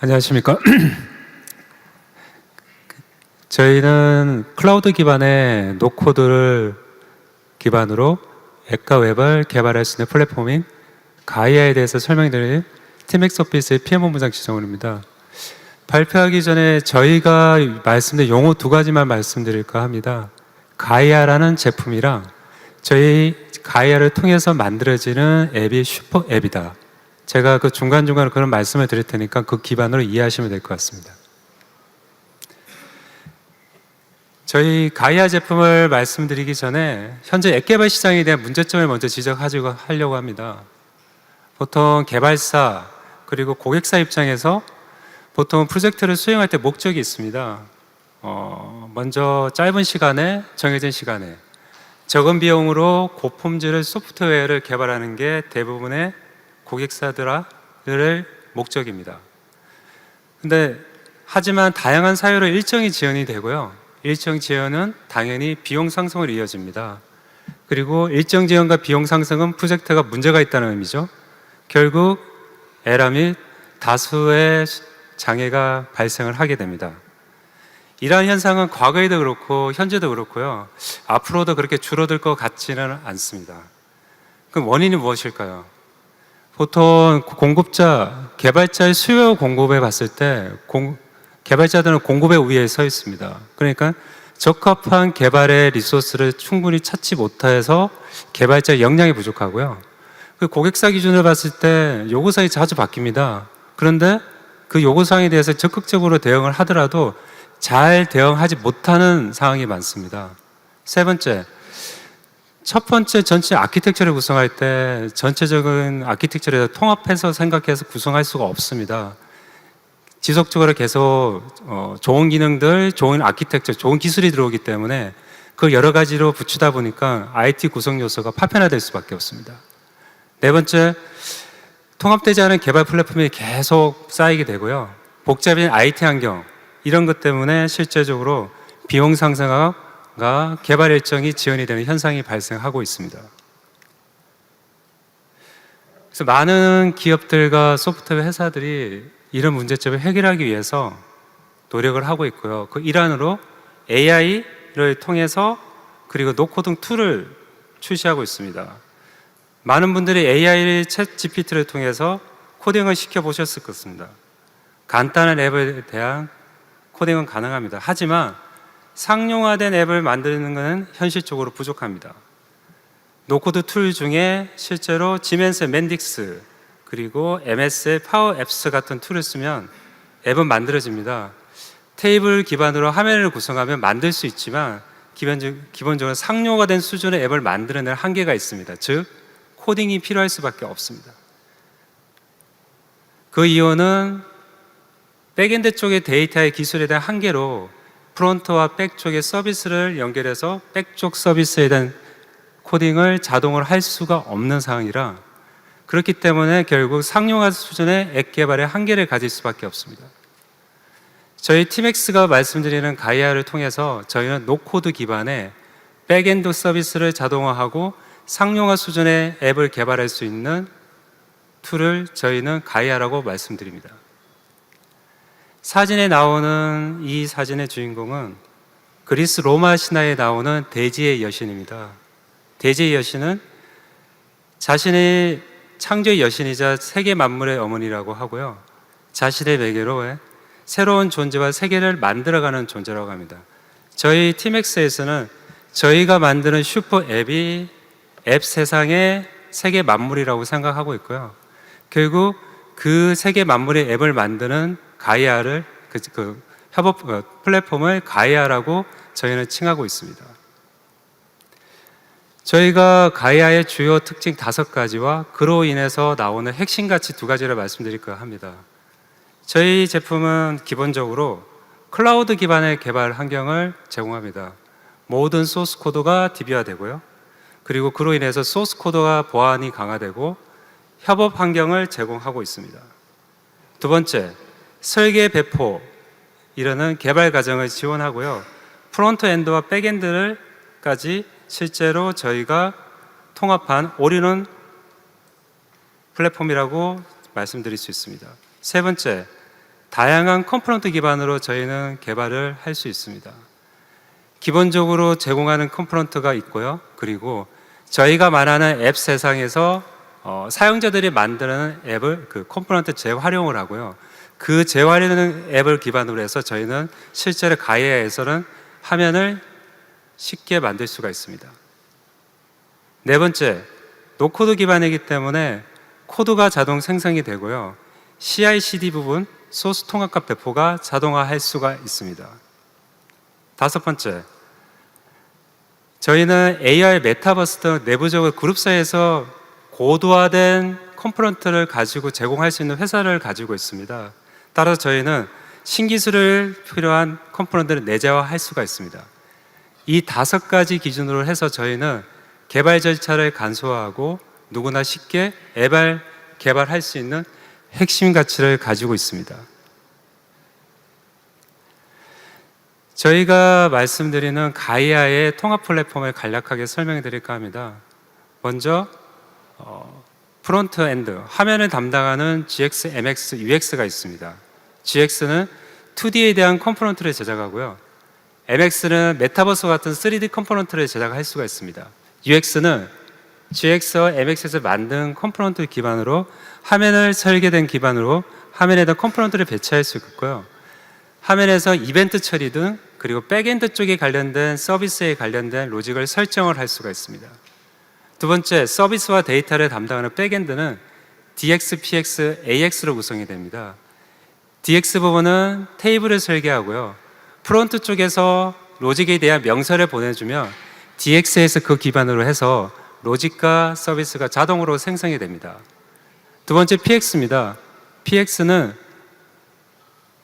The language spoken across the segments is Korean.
안녕하십니까. 저희는 클라우드 기반의 노코드를 기반으로 앱과 웹을 개발할 수 있는 플랫폼인 가이아에 대해서 설명드릴 티맥스 오피스의 PM본부장 지정훈입니다. 발표하기 전에 저희가 말씀드린 용어 두 가지만 말씀드릴까 합니다. 가이아라는 제품이랑 저희 가이아를 통해서 만들어지는 앱이 슈퍼 앱이다. 제가 그 중간중간 그런 말씀을 드릴 테니까 그 기반으로 이해하시면 될 것 같습니다. 저희 가이아 제품을 말씀드리기 전에 현재 앱 개발 시장에 대한 문제점을 먼저 지적하려고 합니다. 보통 개발사 그리고 고객사 입장에서 보통 프로젝트를 수행할 때 목적이 있습니다. 먼저 짧은 시간에 정해진 시간에 적은 비용으로 고품질의 소프트웨어를 개발하는 게 대부분의 고객사들의 목적입니다. 근데 하지만 다양한 사유로 일정이 지연이 되고요. 일정 지연은 당연히 비용 상승으로 이어집니다. 그리고 일정 지연과 비용 상승은 프로젝트가 문제가 있다는 의미죠. 결국 에러 및 다수의 장애가 발생을 하게 됩니다. 이러한 현상은 과거에도 그렇고 현재도 그렇고요. 앞으로도 그렇게 줄어들 것 같지는 않습니다. 그럼 원인이 무엇일까요? 보통 공급자, 개발자의 수요 공급에 봤을 때 개발자들은 공급의 우위에 서 있습니다. 그러니까 적합한 개발의 리소스를 충분히 찾지 못해서 개발자의 역량이 부족하고요. 그 고객사 기준으로 봤을 때 요구사항이 자주 바뀝니다. 그런데 그 요구사항에 대해서 적극적으로 대응을 하더라도 잘 대응하지 못하는 상황이 많습니다. 세 번째, 첫 번째 전체 아키텍처를 구성할 때 전체적인 아키텍처를 통합해서 생각해서 구성할 수가 없습니다. 지속적으로 계속 좋은 기능들, 좋은 아키텍처, 좋은 기술이 들어오기 때문에 그걸 여러 가지로 붙이다 보니까 IT 구성 요소가 파편화될 수밖에 없습니다. 네 번째, 통합되지 않은 개발 플랫폼이 계속 쌓이게 되고요. 복잡한 IT 환경, 이런 것 때문에 실제적으로 비용 상승과 개발 일정이 지연이 되는 현상이 발생하고 있습니다. 그래서 많은 기업들과 소프트웨어 회사들이 이런 문제점을 해결하기 위해서 노력을 하고 있고요. 그 일환으로 AI를 통해서 그리고 노코딩 툴을 출시하고 있습니다. 많은 분들이 AI 챗 GPT를 통해서 코딩을 시켜보셨을 것입니다. 간단한 앱에 대한 코딩은 가능합니다. 하지만 상용화된 앱을 만드는 것은 현실적으로 부족합니다. 노코드 툴 중에 실제로 지멘스의 맨딕스 그리고 MS의 파워 앱스 같은 툴을 쓰면 앱은 만들어집니다. 테이블 기반으로 화면을 구성하면 만들 수 있지만 기본적으로 상용화된 수준의 앱을 만들어낼 한계가 있습니다. 즉 코딩이 필요할 수밖에 없습니다. 그 이유는 백엔드 쪽의 데이터의 기술에 대한 한계로 프론트와 백 쪽의 서비스를 연결해서 백 쪽 서비스에 대한 코딩을 자동으로 할 수가 없는 상황이라 그렇기 때문에 결국 상용화 수준의 앱 개발에 한계를 가질 수밖에 없습니다. 저희 티맥스가 말씀드리는 가이아를 통해서 저희는 노코드 기반의 백엔드 서비스를 자동화하고 상용화 수준의 앱을 개발할 수 있는 툴을 저희는 가이아라고 말씀드립니다. 사진에 나오는 이 사진의 주인공은 그리스 로마 신화에 나오는 대지의 여신입니다. 대지의 여신은 자신의 창조의 여신이자 세계 만물의 어머니라고 하고요. 자신의 매개로 새로운 존재와 세계를 만들어가는 존재라고 합니다. 저희 티맥스에서는 저희가 만드는 슈퍼 앱이 앱 세상의 세계 만물이라고 생각하고 있고요. 결국 그 세계 만물의 앱을 만드는 가이아를 협업 플랫폼을 가이아라고 저희는 칭하고 있습니다. 저희가 가이아의 주요 특징 5가지와 그로 인해서 나오는 핵심 가치 2가지를 말씀드릴까 합니다. 저희 제품은 기본적으로 클라우드 기반의 개발 환경을 제공합니다. 모든 소스 코드가 DB화되고요. 그리고 그로 인해서 소스 코드가 보안이 강화되고 협업 환경을 제공하고 있습니다. 두 번째, 설계 배포 이라는 개발 과정을 지원하고요. 프론트 엔드와 백엔드까지 실제로 저희가 통합한 올인원 플랫폼이라고 말씀드릴 수 있습니다. 세 번째, 다양한 컴포넌트 기반으로 저희는 개발을 할 수 있습니다. 기본적으로 제공하는 컴포넌트가 있고요. 그리고 저희가 말하는 앱 세상에서 사용자들이 만드는 앱을 그 컴포넌트 재활용을 하고요. 그 재활용 앱을 기반으로 해서 저희는 실제로 가이아에서는 화면을 쉽게 만들 수가 있습니다. 네 번째, 노코드 기반이기 때문에 코드가 자동 생성이 되고요. CI/CD 부분, 소스 통합과 배포가 자동화할 수가 있습니다. 다섯 번째, 저희는 AR 메타버스 등 내부적으로 그룹사에서 고도화된 컴포넌트를 가지고 제공할 수 있는 회사를 가지고 있습니다. 따라서 저희는 신기술을 필요한 컴포넌트를 내재화할 수가 있습니다. 이 5가지 기준으로 해서 저희는 개발 절차를 간소화하고 누구나 쉽게 앱을 개발할 수 있는 핵심 가치를 가지고 있습니다. 저희가 말씀드리는 가이아의 통합 플랫폼을 간략하게 설명해 드릴까 합니다. 먼저 프론트 엔드, 화면을 담당하는 GX, MX, UX가 있습니다. GX는 2D에 대한 컴포넌트를 제작하고요. MX는 메타버스 같은 3D 컴포넌트를 제작할 수가 있습니다. UX는 GX와 MX에서 만든 컴포넌트 기반으로 화면을 설계된 기반으로 화면에다 컴포넌트를 배치할 수 있고요. 화면에서 이벤트 처리 등 그리고 백엔드 쪽에 관련된 서비스에 관련된 로직을 설정을 할 수가 있습니다. 두 번째, 서비스와 데이터를 담당하는 백엔드는 DX, PX, AX로 구성이 됩니다. DX 부분은 테이블을 설계하고요. 프론트 쪽에서 로직에 대한 명세를 보내주면 DX에서 그 기반으로 해서 로직과 서비스가 자동으로 생성이 됩니다. 두 번째, PX입니다. PX는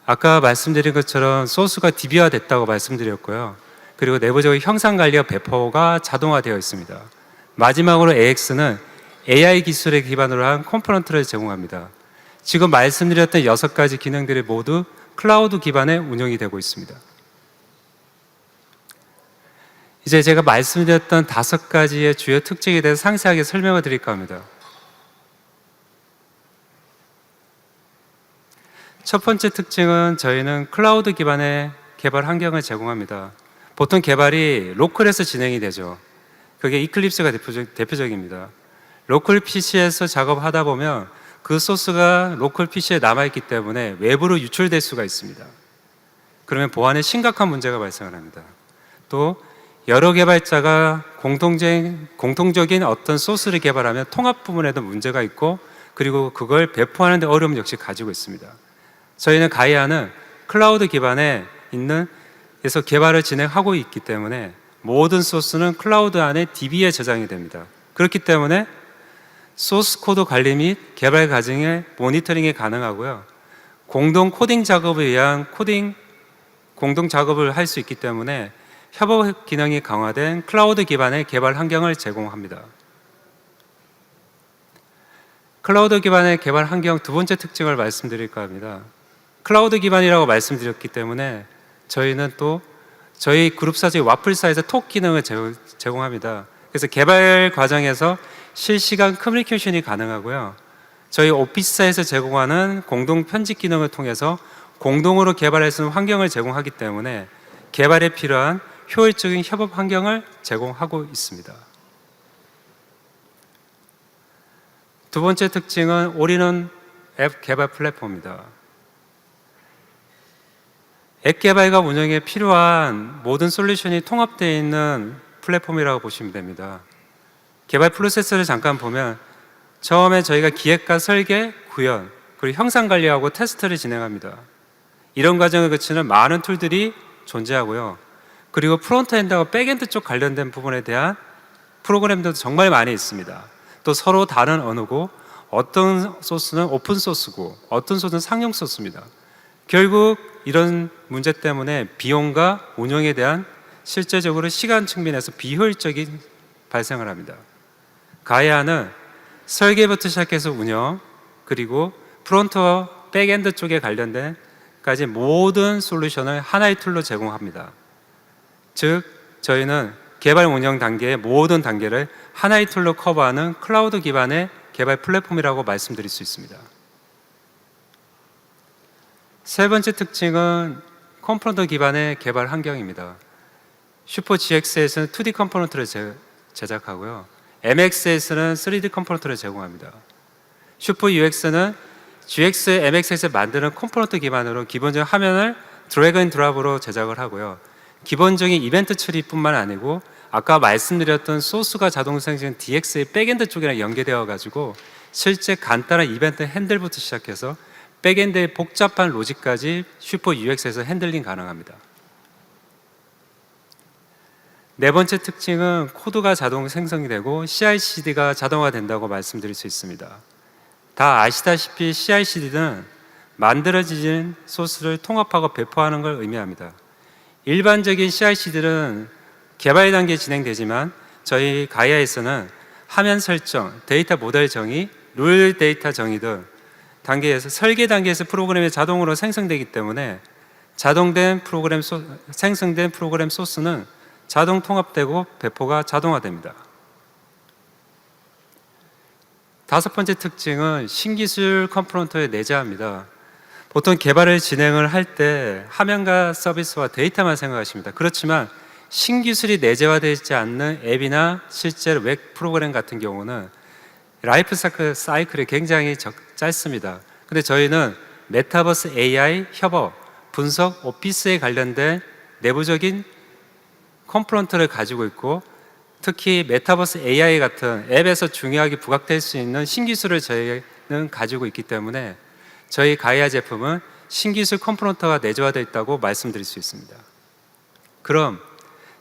아까 말씀드린 것처럼 소스가 DB화 됐다고 말씀드렸고요. 그리고 내부적으로 형상 관리와 배포가 자동화되어 있습니다. 마지막으로 AX는 AI 기술에 기반으로 한 컴포넌트를 제공합니다. 지금 말씀드렸던 6가지 기능들이 모두 클라우드 기반의 운영이 되고 있습니다. 이제 제가 말씀드렸던 5가지의 주요 특징에 대해서 상세하게 설명을 드릴까 합니다. 첫 번째 특징은 저희는 클라우드 기반의 개발 환경을 제공합니다. 보통 개발이 로컬에서 진행이 되죠. 그게 이클립스가 대표적입니다. 로컬 PC에서 작업하다 보면 그 소스가 로컬 PC에 남아있기 때문에 외부로 유출될 수가 있습니다. 그러면 보안에 심각한 문제가 발생을 합니다. 또 여러 개발자가 공통적인 어떤 소스를 개발하면 통합 부분에도 문제가 있고 그리고 그걸 배포하는 데 어려움 역시 가지고 있습니다. 저희는 가이아는 클라우드 기반에 있는 에서 개발을 진행하고 있기 때문에 모든 소스는 클라우드 안에 DB에 저장이 됩니다. 그렇기 때문에 소스 코드 관리 및 개발 과정의 모니터링이 가능하고요. 공동 코딩 작업을 위한 공동 작업을 할 수 있기 때문에 협업 기능이 강화된 클라우드 기반의 개발 환경을 제공합니다. 클라우드 기반의 개발 환경 두 번째 특징을 말씀드릴까 합니다. 클라우드 기반이라고 말씀드렸기 때문에 저희는 또 저희 그룹사의 와플사에서 톡 기능을 제공합니다. 그래서 개발 과정에서 실시간 커뮤니케이션이 가능하고요. 저희 오피스사에서 제공하는 공동 편집 기능을 통해서 공동으로 개발할 수 있는 환경을 제공하기 때문에 개발에 필요한 효율적인 협업 환경을 제공하고 있습니다. 두 번째 특징은 올인원 앱 개발 플랫폼입니다. 앱 개발과 운영에 필요한 모든 솔루션이 통합되어 있는 플랫폼이라고 보시면 됩니다. 개발 프로세스를 잠깐 보면 처음에 저희가 기획과 설계, 구현, 그리고 형상 관리하고 테스트를 진행합니다. 이런 과정을 거치는 많은 툴들이 존재하고요. 그리고 프론트엔드와 백엔드 쪽 관련된 부분에 대한 프로그램도 정말 많이 있습니다. 또 서로 다른 언어고 어떤 소스는 오픈 소스고 어떤 소스는 상용 소스입니다. 결국 이런 문제 때문에 비용과 운영에 대한 실제적으로 시간 측면에서 비효율적인 발생을 합니다. 가이아는 설계부터 시작해서 운영 그리고 프론트와 백엔드 쪽에 관련된 까지 모든 솔루션을 하나의 툴로 제공합니다. 즉 저희는 개발 운영 단계의 모든 단계를 하나의 툴로 커버하는 클라우드 기반의 개발 플랫폼이라고 말씀드릴 수 있습니다. 세 번째 특징은 컴포넌트 기반의 개발 환경입니다. 슈퍼 GX에서는 2D 컴포넌트를 제작하고요. MX에서는 3D 컴포넌트를 제공합니다. 슈퍼 UX는 GX, MX에서 만드는 컴포넌트 기반으로 기본적인 화면을 드래그 앤 드랍으로 제작을 하고요. 기본적인 이벤트 처리뿐만 아니고 아까 말씀드렸던 소스가 자동 생성된 DX의 백엔드 쪽이랑 연계되어 가지고 실제 간단한 이벤트 핸들부터 시작해서 백엔드의 복잡한 로직까지 슈퍼 UX에서 핸들링 가능합니다. 네 번째 특징은 코드가 자동 생성이 되고 CI/CD가 자동화된다고 말씀드릴 수 있습니다. 다 아시다시피 CI/CD는 만들어진 소스를 통합하고 배포하는 걸 의미합니다. 일반적인 CI/CD는 개발 단계에 진행되지만 저희 가이아에서는 화면 설정, 데이터 모델 정의, 룰 데이터 정의 등 단계에서 설계 단계에서 프로그램이 자동으로 생성되기 때문에 생성된 프로그램 소스는 자동 통합되고 배포가 자동화됩니다. 다섯 번째 특징은 신기술 컴포넌트의 내재화입니다. 보통 개발을 진행을 할 때 화면과 서비스와 데이터만 생각하십니다. 그렇지만 신기술이 내재화되지 않는 앱이나 실제로 웹 프로그램 같은 경우는 라이프 사이클이 굉장히 짧습니다. 근데 저희는 메타버스 AI, 협업, 분석, 오피스에 관련된 내부적인 컴포넌트를 가지고 있고 특히 메타버스 AI 같은 앱에서 중요하게 부각될 수 있는 신기술을 저희는 가지고 있기 때문에 저희 가이아 제품은 신기술 컴포넌트가 내재화되어 있다고 말씀드릴 수 있습니다. 그럼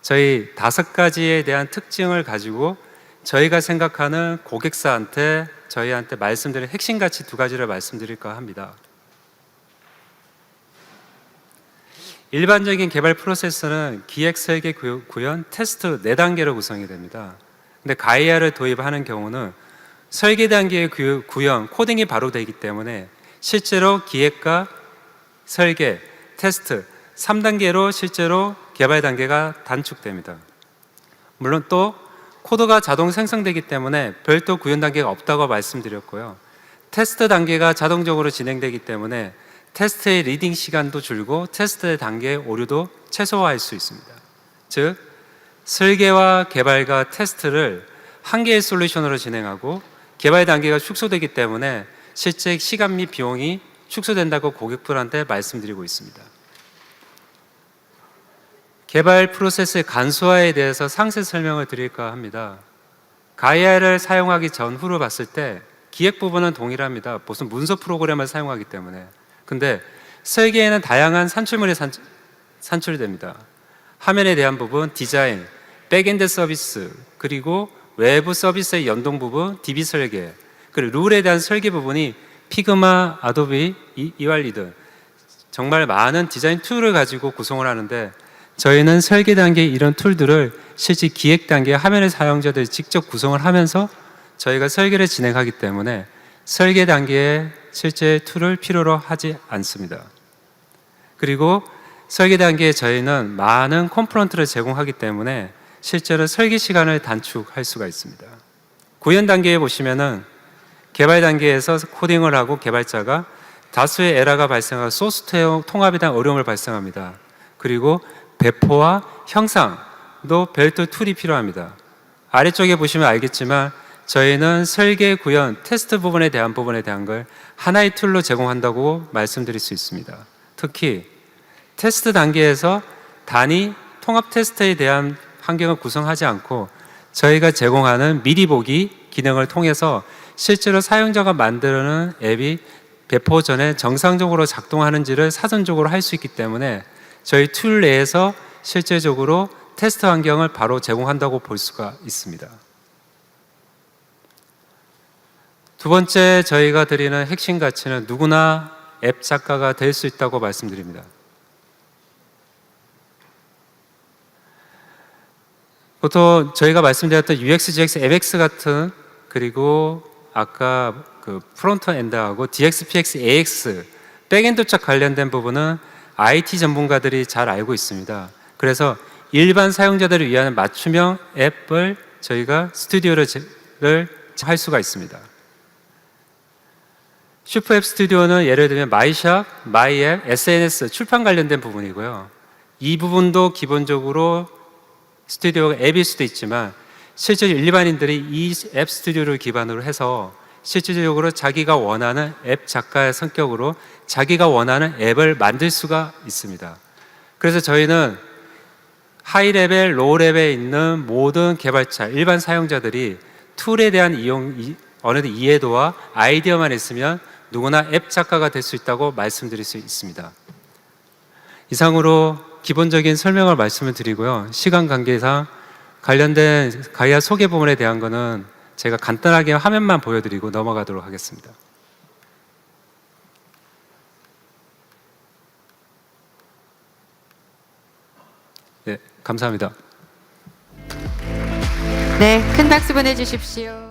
저희 5가지에 대한 특징을 가지고 저희가 생각하는 고객사한테 저희한테 말씀드릴 핵심 가치 2가지를 말씀드릴까 합니다. 일반적인 개발 프로세스는 기획, 설계, 구현, 테스트 4단계로 구성이 됩니다. 근데 가이아를 도입하는 경우는 설계 단계의 구현, 코딩이 바로 되기 때문에 실제로 기획과 설계, 테스트 3단계로 실제로 개발 단계가 단축됩니다. 물론 또 코드가 자동 생성되기 때문에 별도 구현 단계가 없다고 말씀드렸고요. 테스트 단계가 자동적으로 진행되기 때문에 테스트의 리딩 시간도 줄고 테스트 단계의 오류도 최소화할 수 있습니다. 즉 설계와 개발과 테스트를 한 개의 솔루션으로 진행하고 개발 단계가 축소되기 때문에 실제 시간 및 비용이 축소된다고 고객분한테 말씀드리고 있습니다. 개발 프로세스의 간소화에 대해서 상세 설명을 드릴까 합니다. 가이아를 사용하기 전후로 봤을 때 기획 부분은 동일합니다. 무슨 문서 프로그램을 사용하기 때문에. 근데 설계에는 다양한 산출물이 산출됩니다. 화면에 대한 부분, 디자인, 백엔드 서비스, 그리고 외부 서비스의 연동 부분, DB 설계, 그리고 룰에 대한 설계 부분이 피그마, 아도비, 이왈리 등 정말 많은 디자인 툴을 가지고 구성을 하는데 저희는 설계 단계 이런 툴들을 실제 기획 단계 화면의 사용자들이 직접 구성을 하면서 저희가 설계를 진행하기 때문에 설계 단계에 실제 툴을 필요로 하지 않습니다. 그리고 설계 단계에 저희는 많은 컴포넌트를 제공하기 때문에 실제로 설계 시간을 단축할 수가 있습니다. 구현 단계에 보시면은 개발 단계에서 코딩을 하고 개발자가 다수의 에러가 발생하고 소스 통합에 대한 어려움을 발생합니다. 그리고 배포와 형상도 별도 툴이 필요합니다. 아래쪽에 보시면 알겠지만 저희는 설계, 구현, 테스트 부분에 대한 걸 하나의 툴로 제공한다고 말씀드릴 수 있습니다. 특히 테스트 단계에서 단위 통합 테스트에 대한 환경을 구성하지 않고 저희가 제공하는 미리 보기 기능을 통해서 실제로 사용자가 만드는 앱이 배포 전에 정상적으로 작동하는지를 사전적으로 할 수 있기 때문에 저희 툴 내에서 실제적으로 테스트 환경을 바로 제공한다고 볼 수가 있습니다. 두 번째 저희가 드리는 핵심 가치는 누구나 앱 작가가 될 수 있다고 말씀드립니다. 보통 저희가 말씀드렸던 UX, GX, MX 같은 그리고 아까 그 프론트 엔드하고 DX, PX, AX 백엔드 쪽 관련된 부분은 IT 전문가들이 잘 알고 있습니다. 그래서 일반 사용자들을 위한 맞춤형 앱을 저희가 스튜디오를 할 수가 있습니다. 슈퍼앱 스튜디오는 예를 들면 마이샵, 마이앱, SNS, 출판 관련된 부분이고요. 이 부분도 기본적으로 스튜디오가 앱일 수도 있지만 실제로 일반인들이 이 앱 스튜디오를 기반으로 해서 실질적으로 자기가 원하는 앱 작가의 성격으로 자기가 원하는 앱을 만들 수가 있습니다. 그래서 저희는 하이 레벨, 로우 레벨에 있는 모든 개발자, 일반 사용자들이 툴에 대한 어느 정도 이해도와 아이디어만 있으면 누구나 앱 작가가 될 수 있다고 말씀드릴 수 있습니다. 이상으로 기본적인 설명을 말씀을 드리고요. 시간 관계상 관련된 가이아 소개 부분에 대한 거는 제가 간단하게 화면만 보여드리고 넘어가도록 하겠습니다. 네, 감사합니다. 네, 큰 박수 보내주십시오.